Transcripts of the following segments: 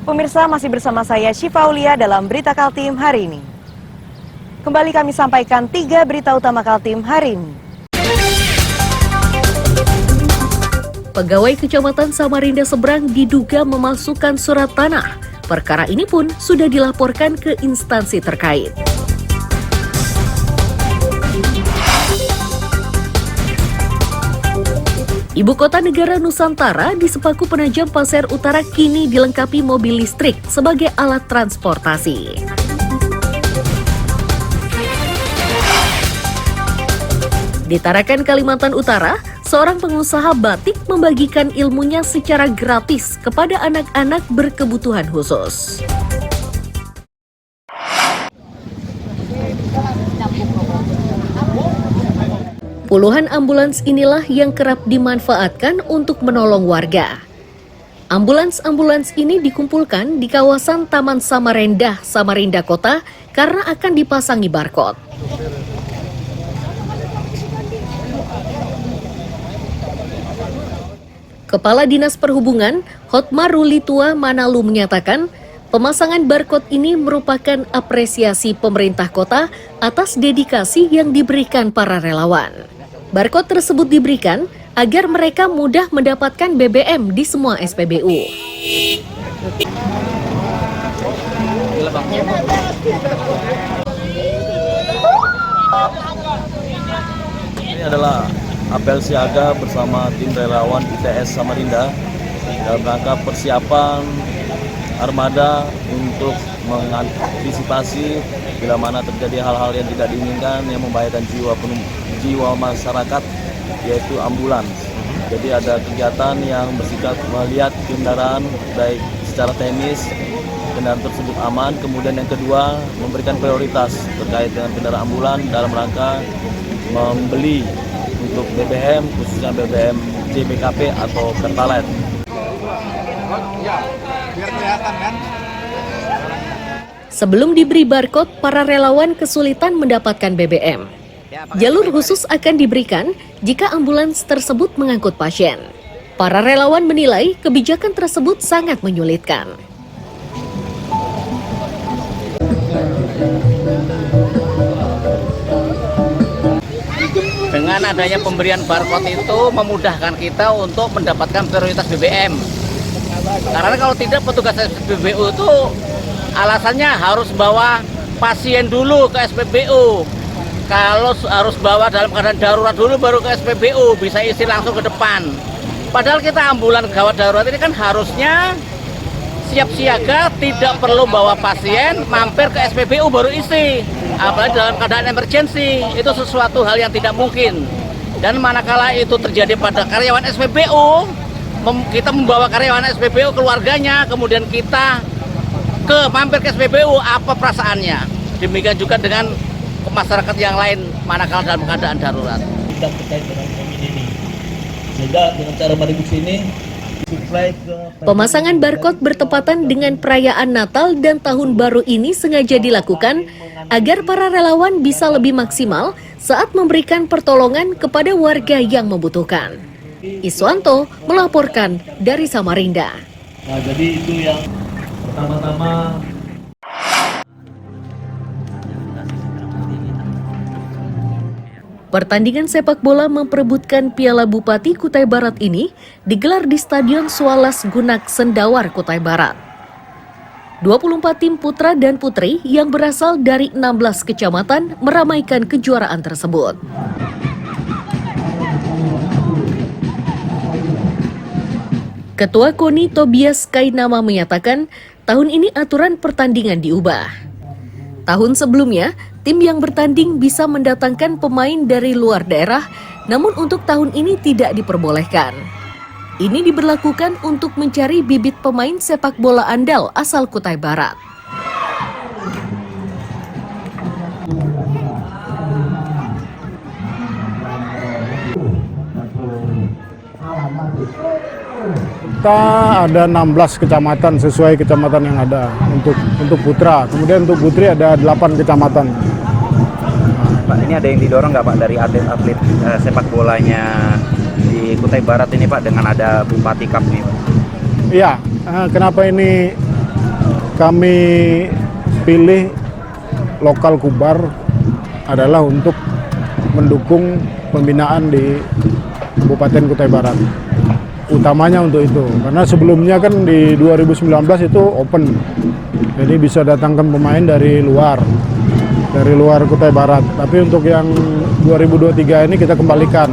Pemirsa, masih bersama saya Syifa Aulia dalam Berita Kaltim hari ini. Kembali kami sampaikan 3 berita utama Kaltim hari ini. Pegawai Kecamatan Samarinda Seberang diduga memalsukan surat tanah. Perkara ini pun sudah dilaporkan ke instansi terkait. Ibu kota negara Nusantara di Sepaku Penajam Pasir Utara kini dilengkapi mobil listrik sebagai alat transportasi. Di Tarakan, Kalimantan Utara, seorang pengusaha batik membagikan ilmunya secara gratis kepada anak-anak berkebutuhan khusus. Puluhan ambulans inilah yang kerap dimanfaatkan untuk menolong warga. Ambulans-ambulans ini dikumpulkan di kawasan Taman Samarinda, Samarinda Kota karena akan dipasangi barcode. Kepala Dinas Perhubungan, Hotmar Rulitua Manalu menyatakan, pemasangan barcode ini merupakan apresiasi pemerintah kota atas dedikasi yang diberikan para relawan. Barcode tersebut diberikan agar mereka mudah mendapatkan BBM di semua SPBU. Ini adalah apel siaga bersama tim relawan ITS Samarinda dalam rangka persiapan armada untuk mengantisipasi bila mana terjadi hal-hal yang tidak diinginkan yang membahayakan jiwa masyarakat, yaitu ambulans. Jadi ada kegiatan yang bersifat melihat kendaraan baik secara teknis kendaraan tersebut aman, kemudian yang kedua memberikan prioritas terkait dengan kendaraan ambulan dalam rangka membeli untuk BBM, khususnya BBM JBKP atau Pertalite. Sebelum diberi barcode, para relawan kesulitan mendapatkan BBM. Jalur khusus akan diberikan jika ambulans tersebut mengangkut pasien. Para relawan menilai kebijakan tersebut sangat menyulitkan. Dengan adanya pemberian barcode itu memudahkan kita untuk mendapatkan prioritas BBM. Karena kalau tidak, petugas SPBU itu alasannya harus bawa pasien dulu ke SPBU. Kalau harus bawa dalam keadaan darurat dulu baru ke SPBU, bisa isi langsung ke depan. Padahal kita ambulan gawat darurat ini kan harusnya siap siaga, tidak perlu bawa pasien, mampir ke SPBU baru isi. Apalagi dalam keadaan emergensi, itu sesuatu hal yang tidak mungkin. Dan manakala itu terjadi pada karyawan SPBU, kita membawa karyawan SPBU keluarganya, kemudian kita mampir ke SPBU, apa perasaannya? Demikian juga dengan masyarakat yang lain manakala dalam keadaan darurat. Kita terkait dengan COVID ini, sehingga dengan cara mereduksi ini, Pemasangan barcode bertepatan dengan perayaan Natal dan Tahun Baru ini sengaja dilakukan agar para relawan bisa lebih maksimal saat memberikan pertolongan kepada warga yang membutuhkan. Iswanto melaporkan dari Samarinda. Nah, jadi itu yang pertama-tama. Pertandingan sepak bola memperebutkan Piala Bupati Kutai Barat ini digelar di Stadion Sualas Gunak Sendawar, Kutai Barat. 24 tim putra dan putri yang berasal dari 16 kecamatan meramaikan kejuaraan tersebut. Ketua KONI Tobias Kainama menyatakan, tahun ini aturan pertandingan diubah. Tahun sebelumnya, tim yang bertanding bisa mendatangkan pemain dari luar daerah, namun untuk tahun ini tidak diperbolehkan. Ini diberlakukan untuk mencari bibit pemain sepak bola andal asal Kutai Barat. Kita ada 16 kecamatan sesuai kecamatan yang ada untuk putra. Kemudian untuk putri ada 8 kecamatan. Pak, ini ada yang didorong nggak Pak dari atlet-atlet sepak bolanya di Kutai Barat ini Pak dengan ada Bupati Cup nih Pak? Iya, kenapa ini kami pilih lokal Kubar adalah untuk mendukung pembinaan di Kabupaten Kutai Barat. Utamanya untuk itu, karena sebelumnya kan di 2019 itu open, jadi bisa datangkan pemain dari luar Kutai Barat. Tapi untuk yang 2023 ini kita kembalikan.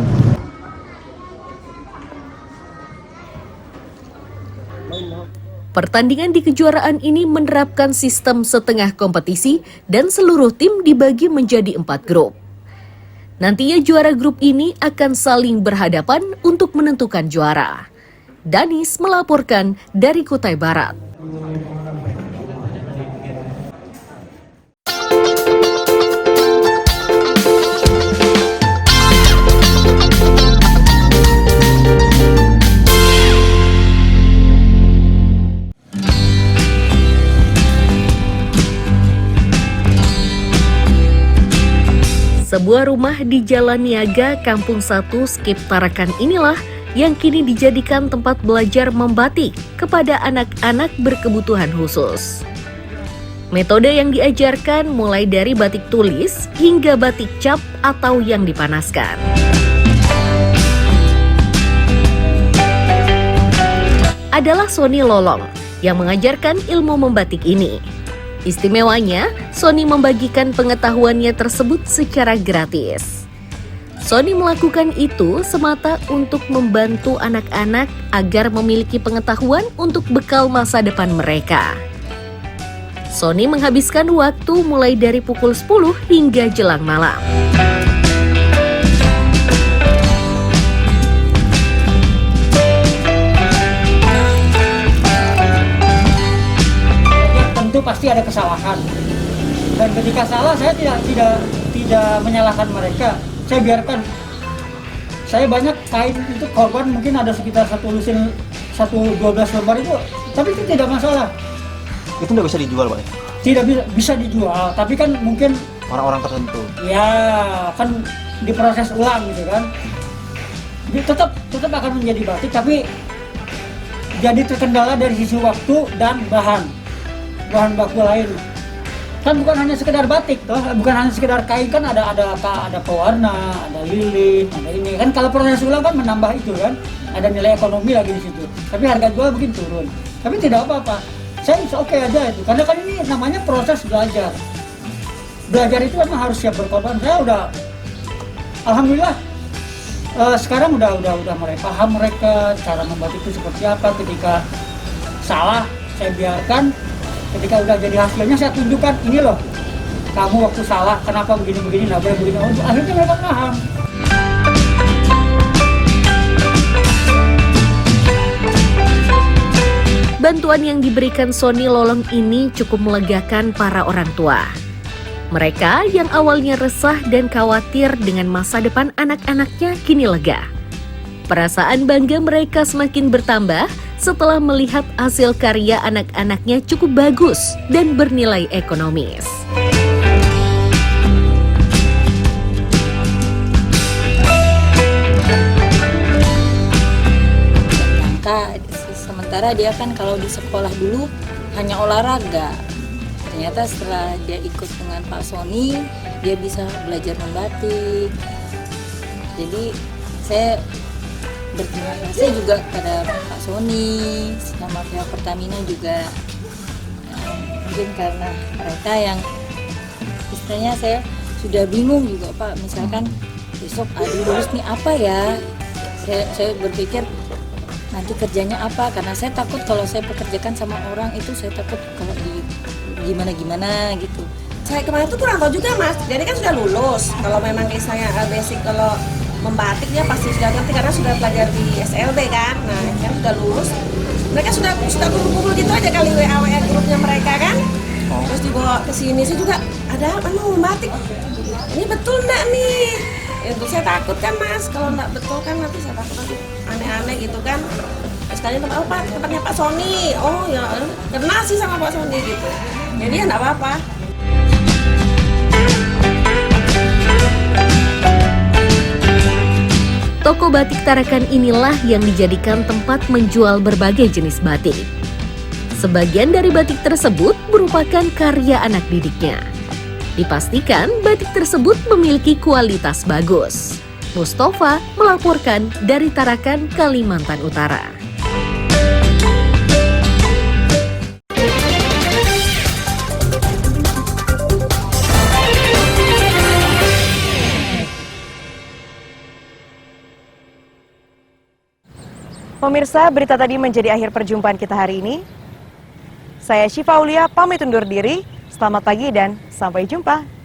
Pertandingan di kejuaraan ini menerapkan sistem setengah kompetisi dan seluruh tim dibagi menjadi 4 grup. Nantinya juara grup ini akan saling berhadapan untuk menentukan juara. Danis melaporkan dari Kutai Barat. Sebuah rumah di Jalan Niaga, Kampung 1, Skip Tarakan inilah yang kini dijadikan tempat belajar membatik kepada anak-anak berkebutuhan khusus. Metode yang diajarkan mulai dari batik tulis hingga batik cap atau yang dipanaskan. Adalah Sony Lolong yang mengajarkan ilmu membatik ini. Istimewanya, Sony membagikan pengetahuannya tersebut secara gratis. Sony melakukan itu semata untuk membantu anak-anak agar memiliki pengetahuan untuk bekal masa depan mereka. Sony menghabiskan waktu mulai dari pukul 10 hingga jelang malam. Tentu pasti ada kesalahan, dan ketika salah saya tidak menyalahkan mereka. Saya biarkan. Saya banyak kain itu korban, mungkin ada sekitar 12 lembar itu, tapi itu tidak masalah. Itu nggak bisa dijual, Pak? Tidak bisa dijual, tapi kan mungkin Orang-orang tertentu. ya kan diproses ulang gitu kan. Tetap akan menjadi batik, tapi jadi terkendala dari sisi waktu dan bahan baku lain. Kan bukan hanya sekedar batik toh, bukan hanya sekedar kain, kan ada pewarna, ada lilin, ada ini. Kan kalau proses ulang kan menambah itu kan, ada nilai ekonomi lagi di situ. Tapi harga jual mungkin turun. Tapi tidak apa-apa. Saya oke aja itu. Karena kan ini namanya proses belajar. Belajar itu memang harus siap berkorban. Saya udah alhamdulillah sekarang udah mulai paham mereka cara membatik itu seperti apa. Ketika salah saya biarkan. Ketika udah jadi hasilnya saya tunjukkan, ini loh, kamu waktu salah, kenapa begini, nggak boleh begini. Akhirnya mereka paham. Bantuan yang diberikan Sony Lolong ini cukup melegakan para orang tua. Mereka yang awalnya resah dan khawatir dengan masa depan anak-anaknya kini lega. Perasaan bangga mereka semakin bertambah setelah melihat hasil karya anak-anaknya cukup bagus dan bernilai ekonomis. Sementara dia kan kalau di sekolah dulu hanya olahraga. Ternyata setelah dia ikut dengan Pak Sony, dia bisa belajar membatik. Jadi saya berterima kasih juga pada Pak Sony, sama pihak Pertamina juga. Mungkin karena mereka yang istilahnya saya sudah bingung juga Pak, misalkan besok Adi lulus nih apa ya, saya berpikir nanti kerjanya apa, karena saya takut kalau saya pekerjakan sama orang itu, saya takut kalau gimana gitu. Saya kemarin tuh kurang tahu juga Mas, jadi kan sudah lulus, kalau memang misalnya basic kalau membatik dia pasti sudah ngerti karena sudah belajar di SLB kan. Nah kan sudah lulus, mereka sudah kumpul gitu aja kali WA grupnya mereka kan. Terus dibawa ke sini, saya juga ada membatik, ini betul enggak nih? Itu saya takut kan Mas, kalau enggak betul kan nanti saya takut nanti aneh-aneh gitu kan. Sekalian tempatnya Pak Sony, oh ya kenal sih sama Pak Sony gitu, jadi ya enggak apa-apa. Toko batik Tarakan inilah yang dijadikan tempat menjual berbagai jenis batik. Sebagian dari batik tersebut merupakan karya anak didiknya. Dipastikan batik tersebut memiliki kualitas bagus. Mustafa melaporkan dari Tarakan, Kalimantan Utara. Pemirsa, berita tadi menjadi akhir perjumpaan kita hari ini. Saya Syifa Aulia pamit undur diri. Selamat pagi dan sampai jumpa.